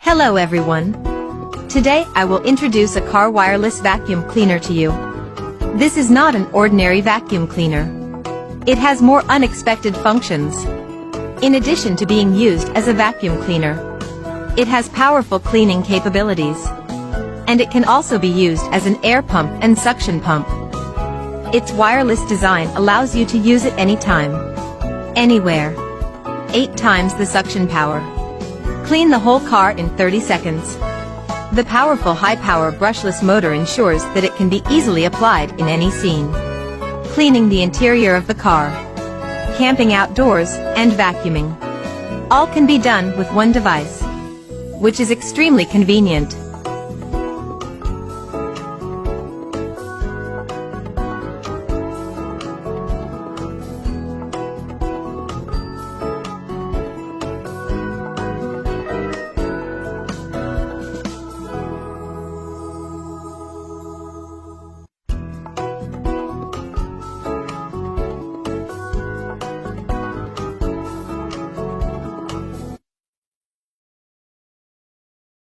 Hello everyone. Today I will introduce a car wireless vacuum cleaner to you. This is not an ordinary vacuum cleaner. It has more unexpected functions. In addition to being used as a vacuum cleaner, it has powerful cleaning capabilities. And it can also be used as an air pump and suction pump. Its wireless design allows you to use it anytime, anywhere. 8 times the suction power. Clean the whole car in 30 seconds. The powerful high-power brushless motor ensures that it can be easily applied in any scene. Cleaning the interior of the car, camping outdoors, and vacuuming. All can be done with one device, which is extremely convenient.